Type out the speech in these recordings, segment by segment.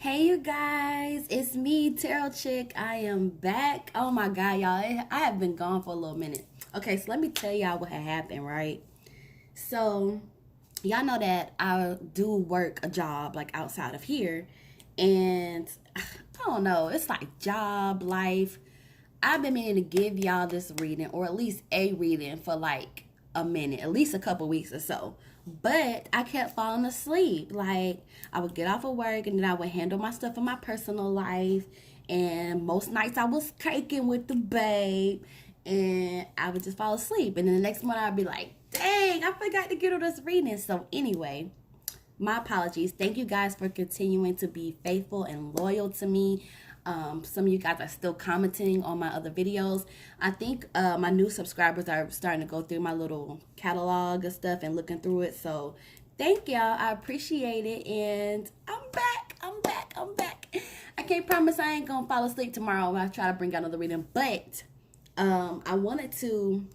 Hey you guys, it's me, Imtarotchick. I am back. Oh my god, y'all. I have been gone for a little minute. Okay, so let me tell y'all what had happened, right? So, y'all know that I do work a job like outside of here. And I don't know, it's like job, life. I've been meaning to give y'all this reading, or at least a reading, for like a minute, at least a couple weeks or so. But I kept falling asleep. Like, I would get off of work and then I would handle my stuff in my personal life. And most nights I was caking with the babe. And I would just fall asleep. And then the next morning I'd be like, dang, I forgot to get on this reading. So, anyway, my apologies. Thank you guys for continuing to be faithful and loyal to me. Some of you guys are still commenting on my other videos. I think my new subscribers are starting to go through my little catalog of stuff and looking through it. So thank y'all. I appreciate it. And I'm back. I'm back. I'm back. I can't promise I ain't going to fall asleep tomorrow when I try to bring out another reading. But I wanted to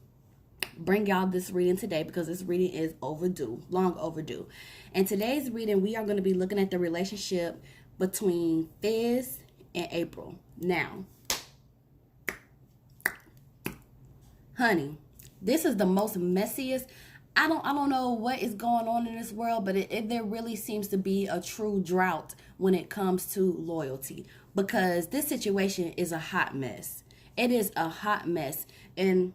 bring y'all this reading today because this reading is overdue, long overdue. In today's reading, we are going to be looking at the relationship between Fizz and Apryl. Now, honey, this is the most messiest. I don't know what is going on in this world, but there really seems to be a true drought when it comes to loyalty, because this situation is a hot mess. It is a hot mess. And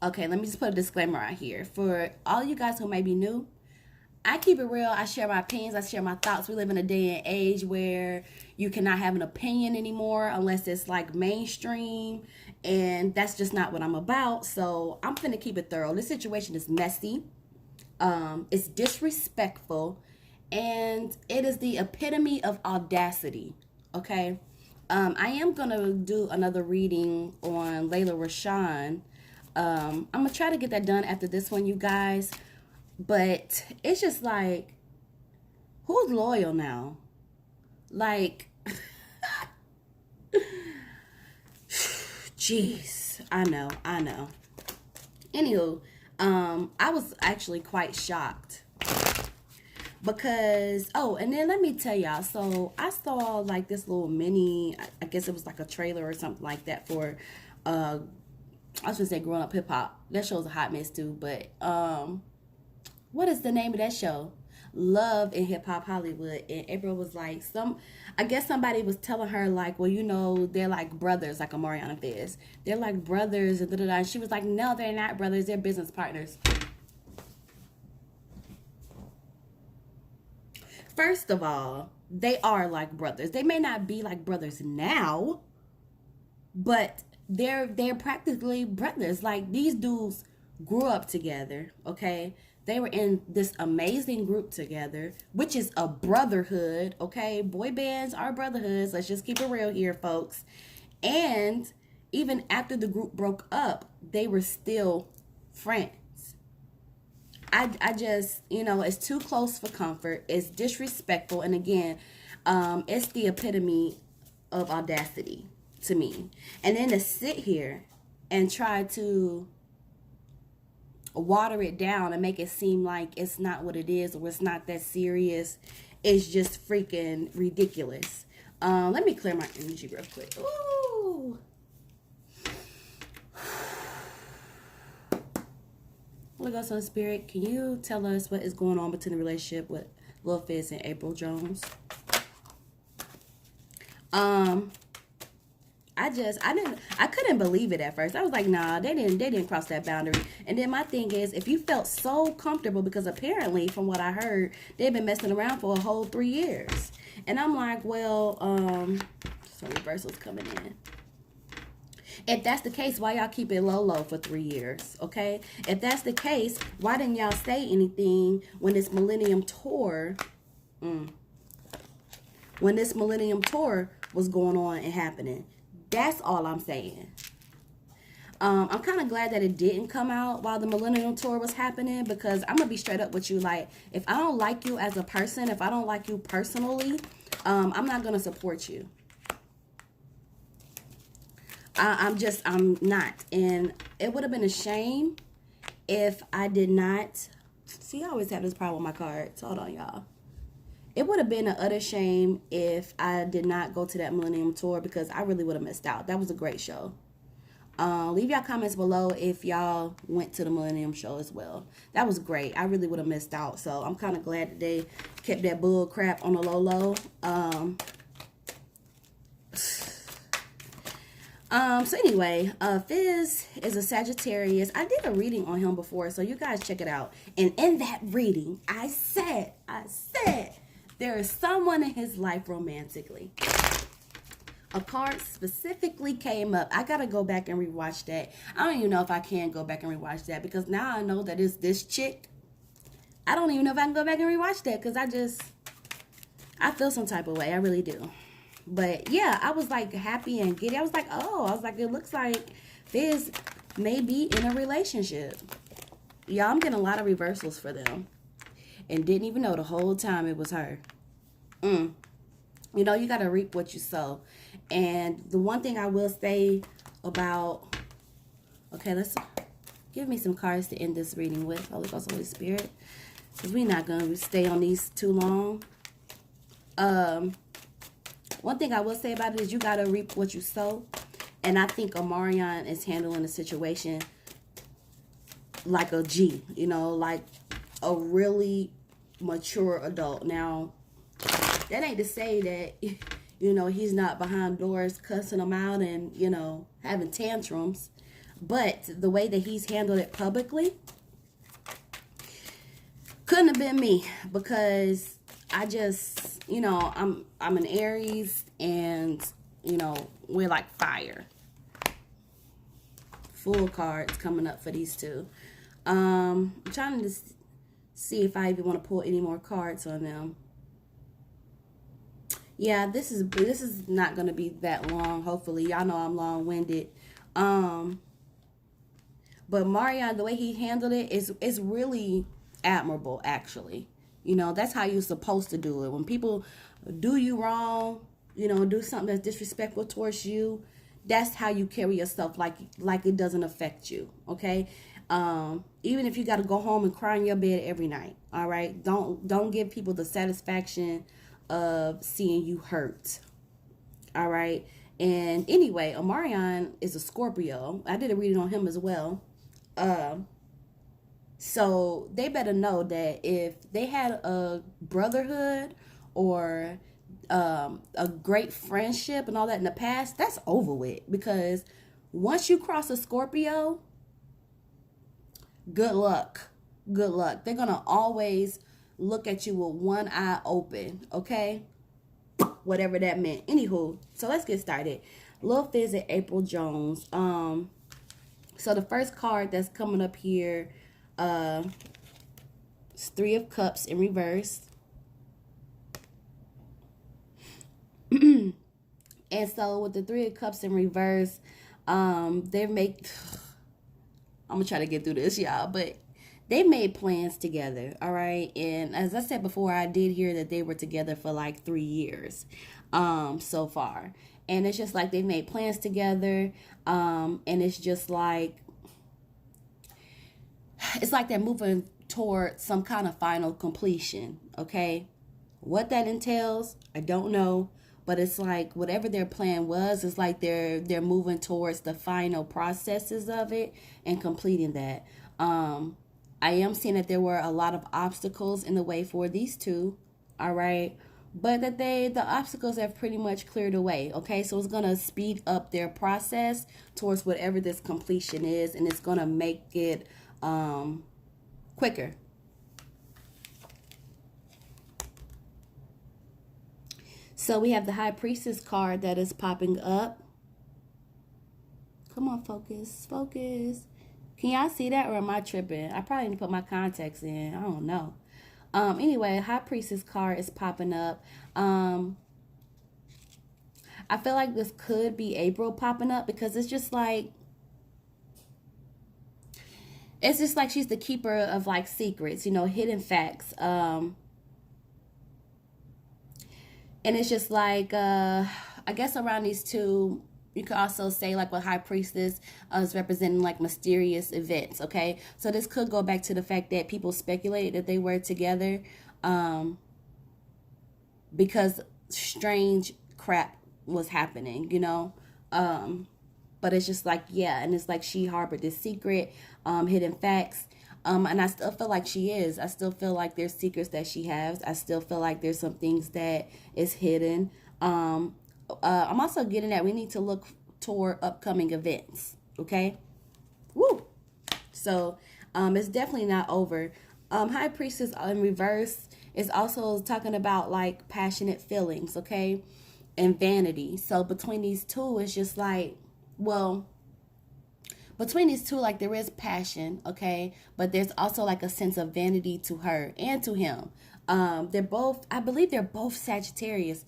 okay, let me just put a disclaimer right here. For all you guys who may be new, I keep it real. I share my opinions. I share my thoughts. We live in a day and age where you cannot have an opinion anymore unless it's like mainstream. And that's just not what I'm about. So I'm finna keep it thorough. This situation is messy. It's disrespectful. And it is the epitome of audacity. Okay? I am going to do another reading on Layla Rashawn. I'm going to try to get that done after this one, you guys. But it's just like, who's loyal now? Like, jeez, I know. Anywho, I was actually quite shocked because, oh, and then let me tell y'all, so I saw like this little mini, I guess it was like a trailer or something like that for, I was gonna say Growing Up Hip Hop. That show's a hot mess too, but, what is the name of that show? Love in Hip Hop Hollywood. And Apryl was like, I guess somebody was telling her like, well, you know, they're like brothers, like Omarion and Fizz. They're like brothers and da-da-da. And she was like, no, they're not brothers. They're business partners. First of all, they are like brothers. They may not be like brothers now, but they're practically brothers. Like, these dudes grew up together, okay? They were in this amazing group together, which is a brotherhood, okay? Boy bands are brotherhoods. Let's just keep it real here, folks. And even after the group broke up, they were still friends. I just, you know, it's too close for comfort. It's disrespectful. And again, it's the epitome of audacity to me. And then to sit here and try to water it down and make it seem like it's not what it is, or it's not that serious, it's just freaking ridiculous. Let me clear my energy real quick. Ooh. Holy Ghost, Holy Spirit, can you tell us what is going on between the relationship with Lil Fizz and Apryl Jones? I couldn't believe it at first. I was like, nah, they didn't cross that boundary. And then my thing is, if you felt so comfortable, because apparently from what I heard, they've been messing around for a whole 3 years. And I'm like, well, so reversal's coming in. If that's the case, why y'all keep it low for 3 years, okay? If that's the case, why didn't y'all say anything when this Millennium Tour, when this Millennium Tour was going on and happening? That's all I'm saying. I'm kind of glad that it didn't come out while the Millennium Tour was happening, because I'm going to be straight up with you. Like, if I don't like you as a person, if I don't like you personally, I'm not going to support you. I'm not. And it would have been a shame if I did not. See, I always have this problem with my cards. Hold on, y'all. it would have been an utter shame if I did not go to that Millennium Tour, because I really would have missed out. That was a great show. Leave y'all comments below if y'all went to the Millennium show as well. That was great. I really would have missed out. So I'm kind of glad that they kept that bull crap on the low. So anyway, Fizz is a Sagittarius. I did a reading on him before, so you guys check it out. And in that reading, I said, there is someone in his life romantically. A card specifically came up. I gotta go back and rewatch that. I don't even know if I can go back and rewatch that, because now I know that it's this chick. I don't even know if I can go back and rewatch that, because I feel some type of way. I really do. But yeah, I was like happy and giddy. I was like, it looks like Fizz may be in a relationship. Y'all, I'm getting a lot of reversals for them. And didn't even know the whole time it was her. You know, you got to reap what you sow. And the one thing I will say about... Okay, let's give me some cards to end this reading with. Holy Ghost, Holy Spirit. Because we're not going to stay on these too long. One thing I will say about it is you got to reap what you sow. And I think Omarion is handling the situation like a G. You know, like a really mature adult. Now, that ain't to say that, you know, he's not behind doors cussing them out and, you know, having tantrums. But the way that he's handled it publicly couldn't have been me, because I just, you know, I'm an Aries, and, you know, we're like fire. Full cards coming up for these two. I'm trying to see if I even want to pull any more cards on them. Yeah, this is not going to be that long, hopefully. Y'all know I'm long-winded. But Marion, the way he handled it is really admirable, actually. You know, that's how you're supposed to do it. When people do you wrong, you know, do something that's disrespectful towards you, that's how you carry yourself, like it doesn't affect you, okay? Even if you got to go home and cry in your bed every night, all right? Don't give people the satisfaction of seeing you hurt, all right? And anyway, Omarion is a Scorpio. I did a reading on him as well. So they better know that if they had a brotherhood or a great friendship and all that in the past, that's over with. Because once you cross a Scorpio, good luck. Good luck. They're going to always look at you with one eye open, okay? Whatever that meant. Anywho, so let's get started. Lil Fizz and Apryl Jones. So the first card that's coming up here, it's 3 of Cups in reverse. And so with the 3 of Cups in reverse, they make... I'm going to try to get through this, y'all, but they made plans together, all right? And as I said before, I did hear that they were together for like 3 years so far. And it's just like they made plans together, and it's just like... It's like they're moving toward some kind of final completion, okay? What that entails, I don't know. But it's like whatever their plan was, it's like they're moving towards the final processes of it and completing that. I am seeing that there were a lot of obstacles in the way for these two, all right? But that the obstacles have pretty much cleared away, okay? So it's going to speed up their process towards whatever this completion is, and it's going to make it quicker. So we have the High Priestess card that is popping up. Come on, focus, focus. Can y'all see that, or am I tripping? I probably need to put my contacts in. I don't know. Anyway, High Priestess card is popping up. I feel like this could be Apryl popping up, because it's just like she's the keeper of like secrets, you know, hidden facts. And it's just like, I guess around these two, you could also say like what High Priestess is representing like mysterious events, okay? So this could go back to the fact that people speculated that they were together. because strange crap was happening, you know. But it's just like, yeah, and it's like she harbored this secret, hidden facts. And I still feel like she is. I still feel like there's secrets that she has. I still feel like there's some things that is hidden. I'm also getting that we need to look toward upcoming events. Okay. Woo. So, it's definitely not over. High Priestess in reverse is also talking about like passionate feelings. Okay. And vanity. So between these two, it's just like, well, between these two, like there is passion, okay, but there's also like a sense of vanity to her and to him. They're both, I believe they're both Sagittarius.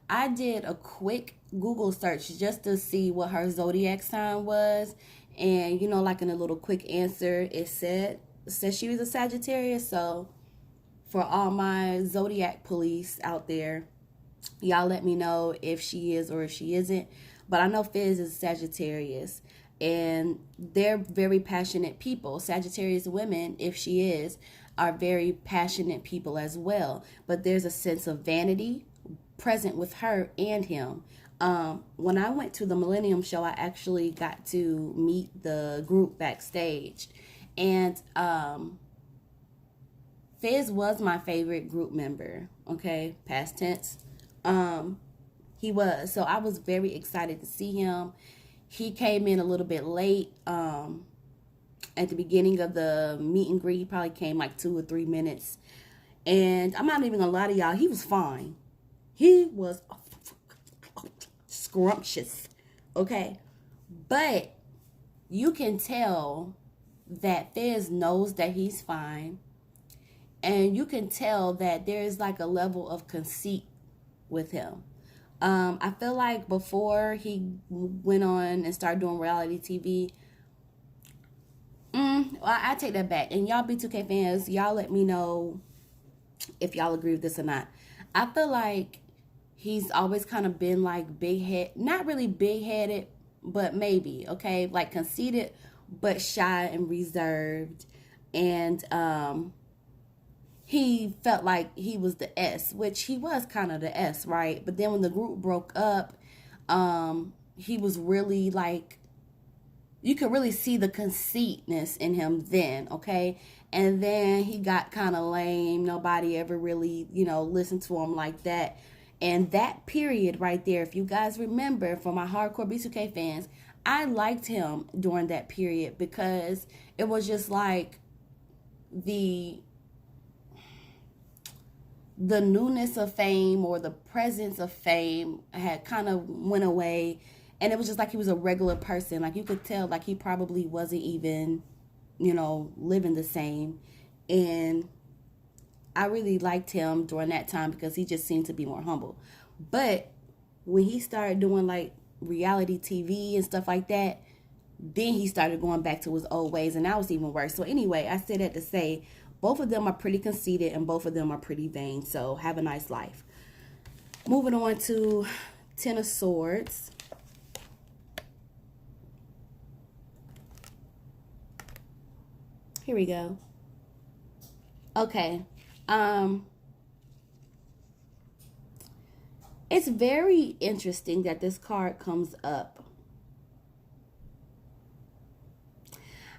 I did a quick Google search just to see what her zodiac sign was, and you know, like in a little quick answer, it said she was a Sagittarius. So for all my zodiac police out there, y'all let me know if she is or if she isn't. But I know Fizz is Sagittarius, and they're very passionate people. Sagittarius women, if she is, are very passionate people as well. But there's a sense of vanity present with her and him. When I went to the Millennium Show, I actually got to meet the group backstage. And Fizz was my favorite group member, okay? Past tense. He was. So I was very excited to see him. He came in a little bit late. At the beginning of the meet and greet, he probably came like 2 or 3 minutes. And I'm not even gonna lie to y'all, he was fine. He was scrumptious, okay? But you can tell that Fizz knows that he's fine. And you can tell that there's like a level of conceit with him. I feel like before he went on and started doing reality TV, well, I take that back. And y'all B2K fans, y'all let me know if y'all agree with this or not. I feel like he's always kind of been like big head, not really big headed, but maybe, okay, like conceited, but shy and reserved. And he felt like he was the S, which he was kind of the S, right? But then when the group broke up, he was really like, you could really see the conceitness in him then, okay? And then he got kind of lame. Nobody ever really, you know, listened to him like that. And that period right there, if you guys remember, for my hardcore B2K fans, I liked him during that period because it was just like the newness of fame, or the presence of fame, had kind of went away, and it was just like he was a regular person. Like you could tell like he probably wasn't even, you know, living the same. And I really liked him during that time because he just seemed to be more humble. But when he started doing like reality TV and stuff like that, then he started going back to his old ways, and that was even worse. So anyway, I said that to say both of them are pretty conceited and both of them are pretty vain. So have a nice life. Moving on to Ten of Swords. Here we go. Okay. It's very interesting that this card comes up.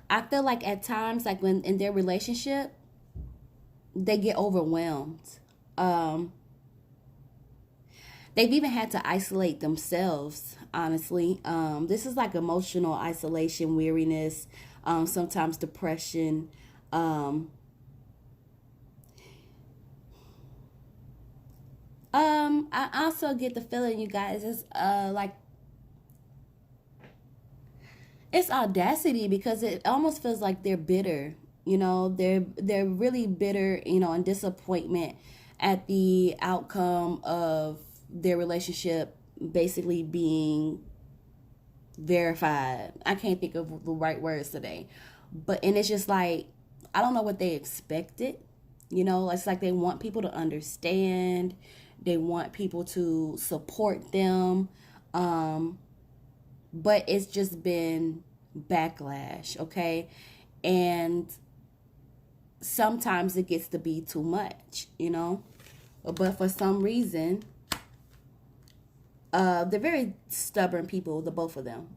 I feel like at times, like when in their relationship, they get overwhelmed. They've even had to isolate themselves, honestly. This is like emotional isolation, weariness, sometimes depression. I also get the feeling, you guys, it's like it's audacity, because it almost feels like they're bitter. You know, they're really bitter, you know, and disappointment at the outcome of their relationship basically being verified. I can't think of the right words today. But and it's just like, I don't know what they expected. You know, it's like they want people to understand. They want people to support them. But it's just been backlash, okay? And sometimes it gets to be too much, you know? but for some reason, they're very stubborn people, the both of them.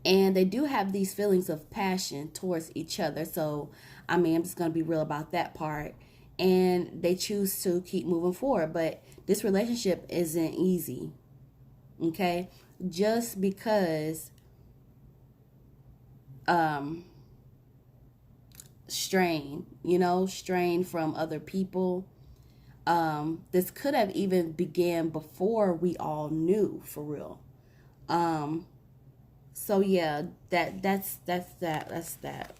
And they do have these feelings of passion towards each other. So, I mean, I'm just going to be real about that part. And they choose to keep moving forward. But this relationship isn't easy. Okay? Just because strain from other people. This could have even began before we all knew, for real. So yeah, that's that.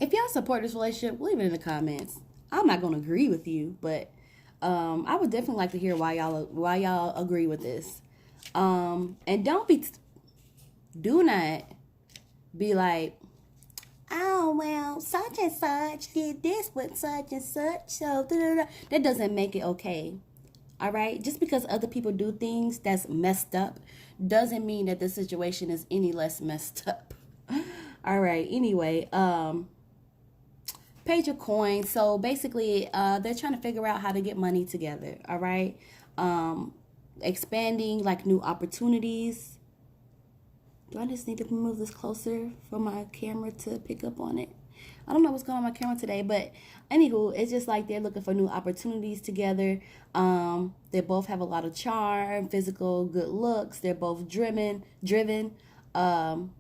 If y'all support this relationship, leave it in the comments. I'm not gonna agree with you, but I would definitely like to hear why y'all agree with this. And do not be like, oh well, such and such did this with such and such, so that doesn't make it okay. All right, just because other people do things that's messed up doesn't mean that the situation is any less messed up. All right, anyway, page of coins. So basically, they're trying to figure out how to get money together. All right, expanding like new opportunities. Do I just need to move this closer for my camera to pick up on it? I don't know what's going on my camera today, but anywho, it's just like they're looking for new opportunities together. They both have a lot of charm, physical, good looks. They're both driven. And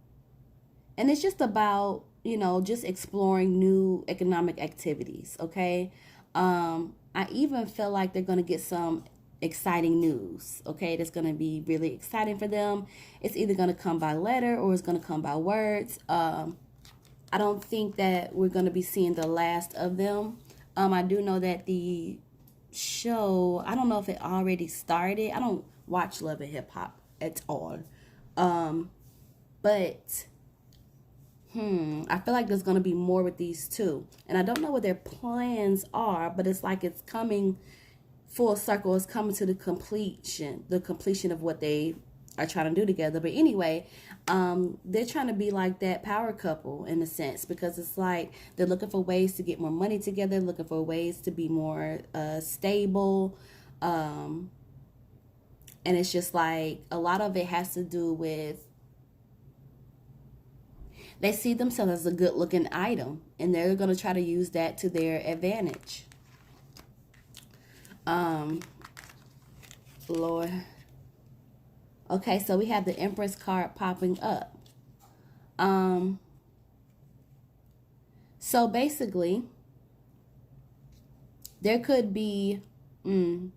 it's just about, just exploring new economic activities, okay? I even feel like they're going to get some exciting news, okay? That's going to be really exciting for them. It's either going to come by letter or it's going to come by words. I don't think that we're going to be seeing the last of them. I do know that the show, I don't know if it already started. I don't watch Love and Hip Hop at all. But I feel like there's going to be more with these two. And I don't know what their plans are, but it's like it's coming full circle. It's coming to the completion of what they are trying to do together. But anyway, they're trying to be like that power couple in a sense, because it's like they're looking for ways to get more money together, looking for ways to be more stable. And it's just like a lot of it has to do with they see themselves as a good looking item, and they're going to try to use that to their advantage. Lord. Okay, so we have the Empress card popping up. So basically, there could be you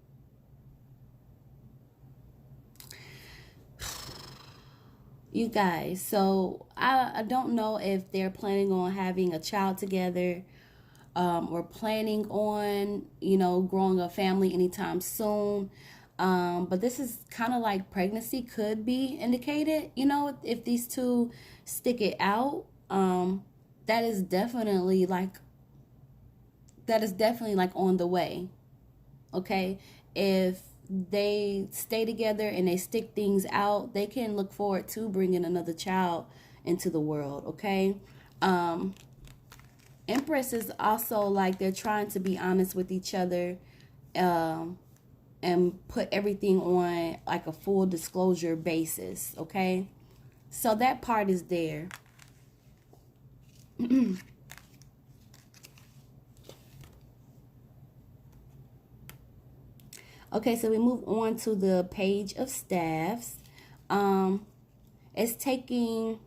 guys. So I don't know if they're planning on having a child together, or planning on, growing a family anytime soon. But this is kind of like pregnancy could be indicated, if these two stick it out. That is definitely like on the way. Okay. If they stay together and they stick things out, they can look forward to bringing another child into the world. Okay. Empress is also like they're trying to be honest with each other, and put everything on like a full disclosure basis, okay? So that part is there. Okay, so we move on to the Page of Staffs. It's taking...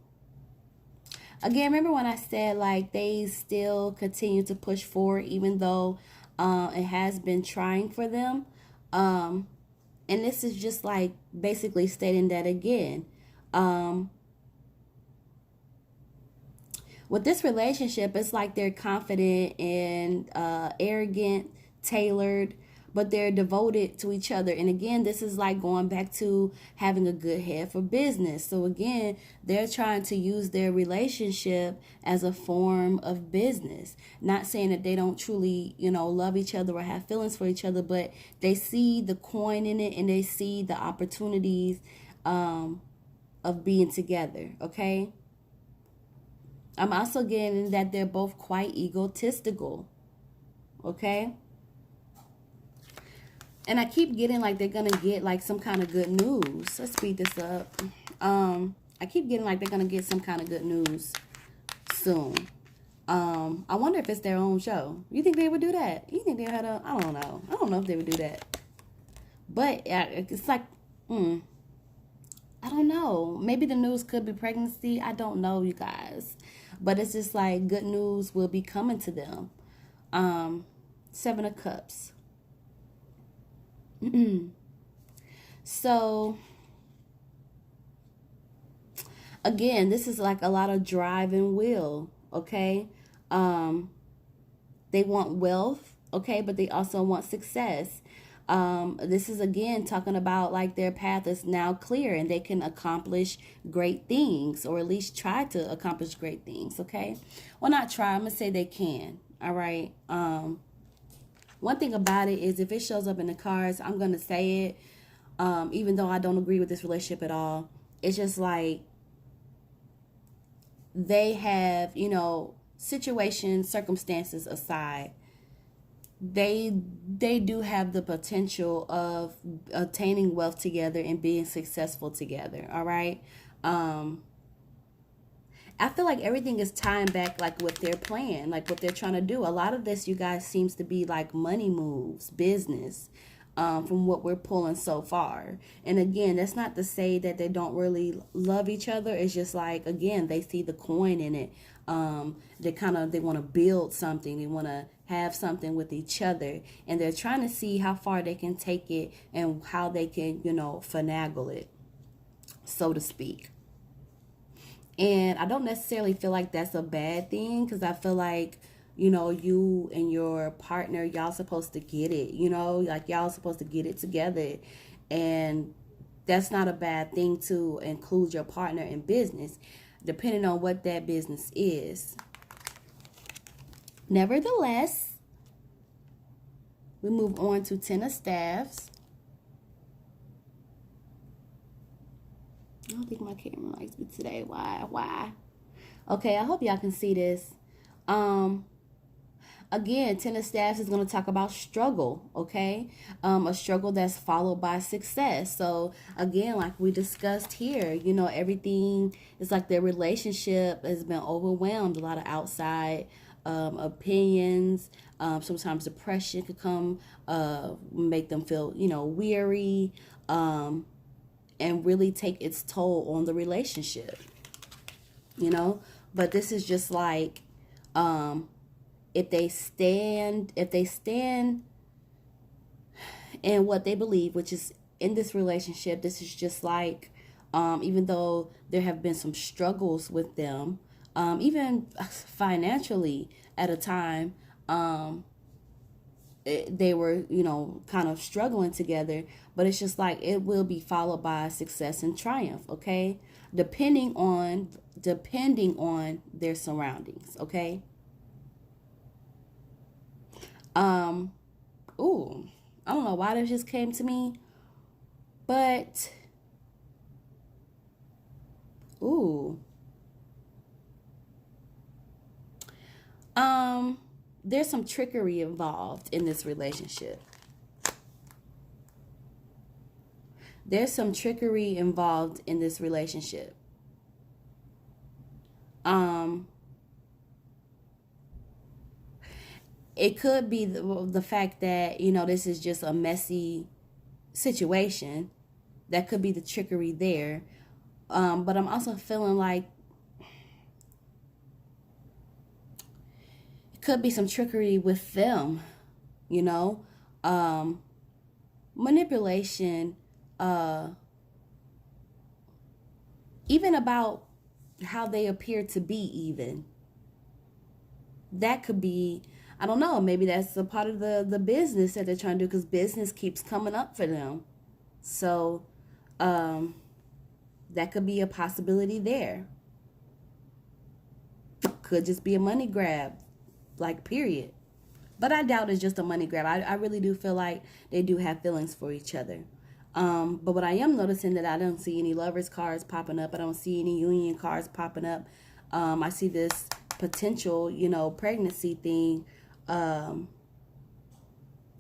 Again, remember when I said like they still continue to push forward even though it has been trying for them. And this is just like basically stating that again. With this relationship, it's like they're confident and arrogant, tailored, but they're devoted to each other. And again, this is like going back to having a good head for business. So again, they're trying to use their relationship as a form of business. Not saying that they don't truly, love each other or have feelings for each other, but they see the coin in it and they see the opportunities of being together, okay? I'm also getting that they're both quite egotistical. Okay? And I keep getting like they're gonna get like some kind of good news. Let's speed this up. I keep getting like they're gonna get some kind of good news soon. I wonder if it's their own show. You think they would do that? You think they had a? I don't know. I don't know if they would do that. But it's like, I don't know. Maybe the news could be pregnancy. I don't know, you guys. But it's just like good news will be coming to them. Seven of Cups. So, again, this is like a lot of drive and will, okay? They want wealth, okay, but they also want success. This is again talking about like their path is now clear and they can accomplish great things, or at least try to accomplish great things, okay? Well, not try, I'm gonna say they can. All right. One thing about it is if it shows up in the cards, I'm gonna say it. Even though I don't agree with this relationship at all, it's just like they have, situations, circumstances aside, they do have the potential of attaining wealth together and being successful together. All right. I feel like everything is tying back like with their plan, like what they're trying to do. A lot of this, you guys, seems to be like money moves, business, from what we're pulling so far. And again, that's not to say that they don't really love each other. It's just like, again, they see the coin in it. They want to build something. They want to have something with each other, and they're trying to see how far they can take it and how they can, finagle it, so to speak. And I don't necessarily feel like that's a bad thing, because I feel like, you and your partner, y'all supposed to get it, like y'all supposed to get it together. And that's not a bad thing to include your partner in business, depending on what that business is. Nevertheless, we move on to Ten of Staffs. I don't think my camera likes me today. Why? Okay, I hope y'all can see this. Again, Ten of Staffs is going to talk about struggle, okay? A struggle that's followed by success. So, again, like we discussed here, everything is like their relationship has been overwhelmed. A lot of outside opinions. Sometimes depression could come, make them feel, weary, and really take its toll on the relationship, But this is just like, if they stand in what they believe, which is in this relationship, this is just like, even though there have been some struggles with them, even financially at a time, they were, kind of struggling together, but it's just like it will be followed by success and triumph, okay? Depending on their surroundings, okay? Ooh, I don't know why this just came to me, but there's some trickery involved in this relationship. There's some trickery involved in this relationship. It could be the fact that, this is just a messy situation. That could be the trickery there. But I'm also feeling like it could be some trickery with them, manipulation, even about how they appear to be, even. That could be, I don't know, maybe that's a part of the business that they're trying to do, because business keeps coming up for them. So, that could be a possibility there. Could just be a money grab, like, period. But I doubt it's just a money grab. I really do feel like they do have feelings for each other. But what I am noticing, that I don't see any lovers cards popping up. I don't see any union cards popping up. I see this potential, you know, pregnancy thing.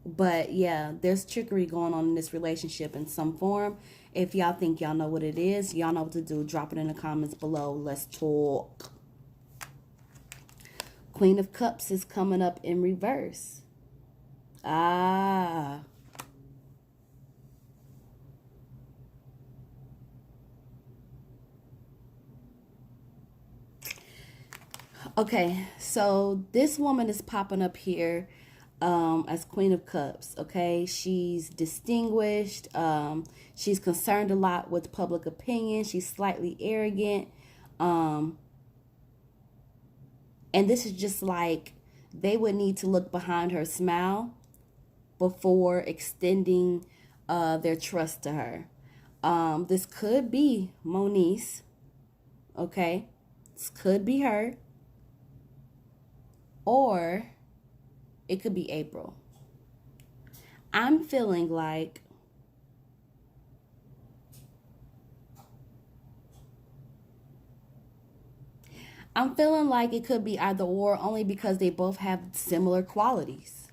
But yeah, there's trickery going on in this relationship in some form. If y'all think y'all know what it is, y'all know what to do. Drop it in the comments below. Let's talk. Queen of Cups is coming up in reverse. Ah. Okay, so this woman is popping up here as Queen of Cups, okay? She's distinguished. She's concerned a lot with public opinion. She's slightly arrogant. And this is just like they would need to look behind her smile before extending their trust to her. This could be Moniece, okay? This could be her. Or it could be Apryl. I'm feeling like it could be either or, only because they both have similar qualities.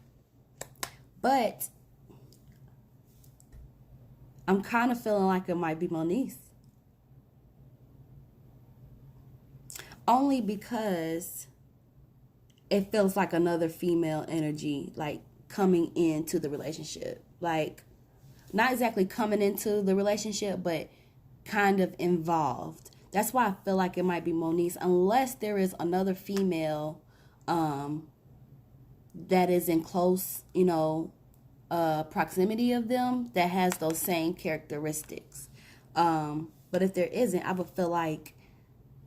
But I'm kind of feeling like it might be Moniece. Only because it feels like another female energy, like coming into the relationship. Like, not exactly coming into the relationship, but kind of involved. That's why I feel like it might be Moniece, unless there is another female that is in close, you know, proximity of them that has those same characteristics. But if there isn't, I would feel like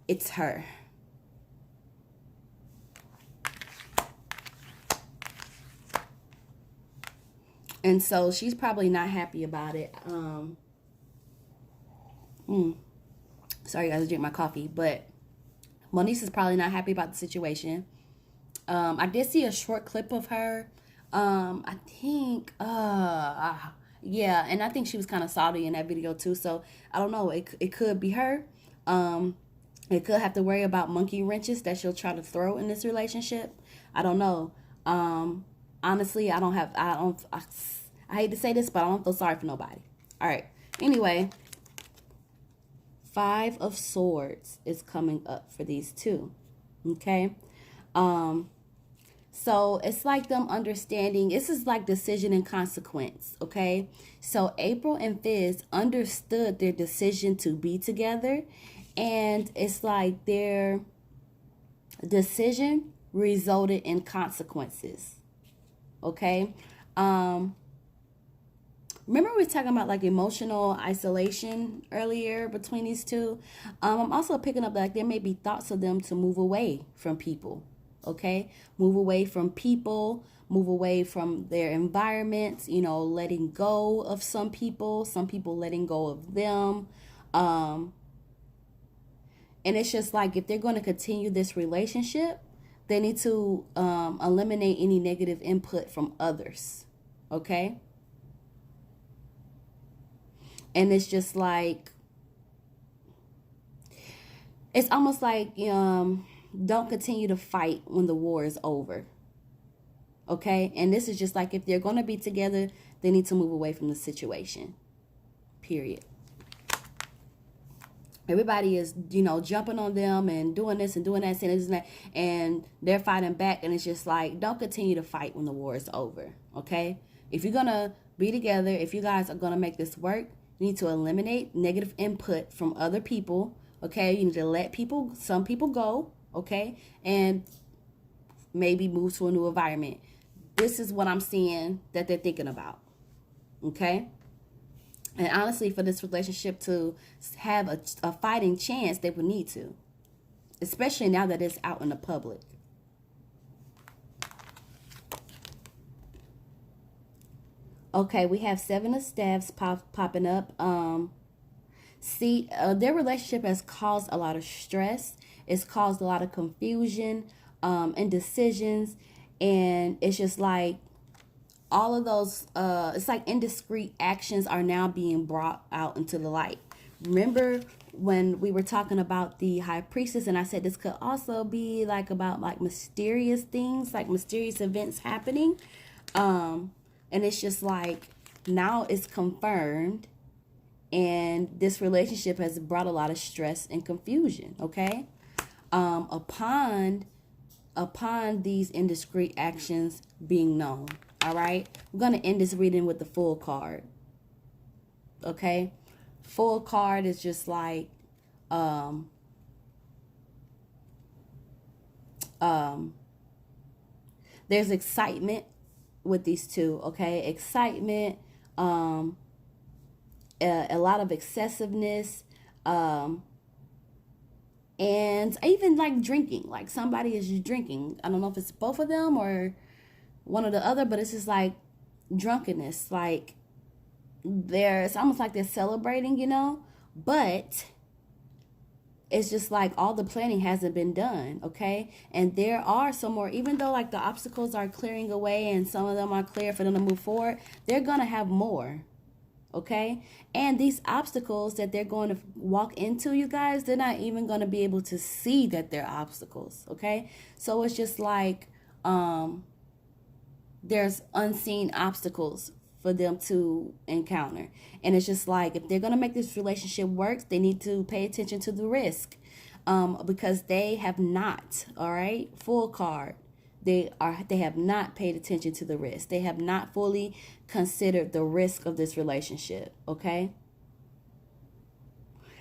it's her. And so she's probably not happy about it. Sorry, guys, I drink my coffee. But Moniece is probably not happy about the situation. I did see a short clip of her. I think, yeah, and I think she was kind of salty in that video too. So I don't know. It could be her. It could have to worry about monkey wrenches that she'll try to throw in this relationship. I don't know. Honestly, I hate to say this, but I don't feel sorry for nobody. All right. Anyway, 5 of Swords is coming up for these two. Okay. So it's like them understanding, this is like decision and consequence, okay? So Apryl and Fizz understood their decision to be together, and it's like their decision resulted in consequences, okay? Remember we were talking about like emotional isolation earlier between these two? I'm also picking up like there may be thoughts of them to move away from people, okay? Move away from people, move away from their environments, you know, letting go of some people letting go of them. And it's just like if they're going to continue this relationship, they need to eliminate any negative input from others, okay? And it's just like, it's almost like, don't continue to fight when the war is over. Okay? And this is just like, if they're going to be together, they need to move away from the situation. Period. Everybody is, jumping on them and doing this and doing that, saying this and that, and they're fighting back. And it's just like, don't continue to fight when the war is over. Okay? If you're going to be together, if you guys are going to make this work, you need to eliminate negative input from other people. Okay? You need to let some people go. Okay? And maybe move to a new environment. This is what I'm seeing that they're thinking about. Okay? And honestly, for this relationship to have a fighting chance, they would need to. Especially now that it's out in the public. Okay, we have 7 of Staves popping up. Their relationship has caused a lot of stress. It's caused a lot of confusion, indecisions. And it's just like all of those, it's like indiscreet actions are now being brought out into the light. Remember when we were talking about the high priestess, and I said this could also be like about like mysterious things, like mysterious events happening. And it's just like now it's confirmed, and this relationship has brought a lot of stress and confusion. Okay, upon these indiscreet actions being known. All right, I'm gonna end this reading with the full card. Okay, full card is just like there's excitement with these two. Okay, excitement, a lot of excessiveness, and even like drinking. Like somebody is drinking. I don't know if it's both of them or one or the other, but it's just like drunkenness. Like it's almost like they're celebrating, you know, but it's just like all the planning hasn't been done. Okay, and there are some more, even though like the obstacles are clearing away and some of them are clear for them to move forward, they're gonna have more. Okay, and these obstacles that they're going to walk into, you guys, they're not even going to be able to see that they're obstacles. Okay, so it's just like there's unseen obstacles for them to encounter, and it's just like if they're going to make this relationship work, they need to pay attention to the risk, because they have not. All right, full card. They have not paid attention to the risk. They have not fully considered the risk of this relationship. Okay,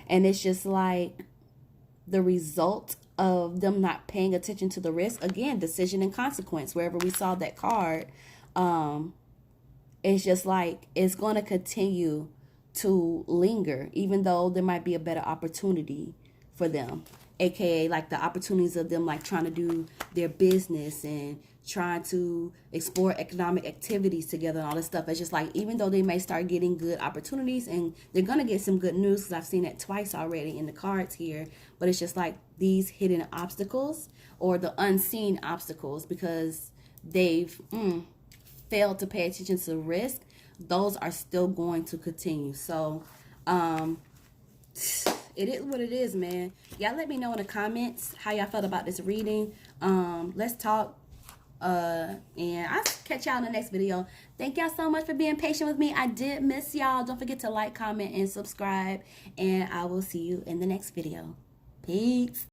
and it's just like the result of them not paying attention to the risk, again, decision and consequence, wherever we saw that card, it's just like it's going to continue to linger, even though there might be a better opportunity for them, aka like the opportunities of them like trying to do their business and trying to explore economic activities together and all this stuff. It's just like even though they may start getting good opportunities and they're going to get some good news, because I've seen it twice already in the cards here, but it's just like these hidden obstacles or the unseen obstacles, because they've failed to pay attention to the risk, those are still going to continue. So it is what it is, man. Y'all let me know in the comments how y'all felt about this reading. Let's talk. And I'll catch y'all in the next video. Thank y'all so much for being patient with me. I did miss y'all. Don't forget to like, comment, and subscribe. And I will see you in the next video. Peace.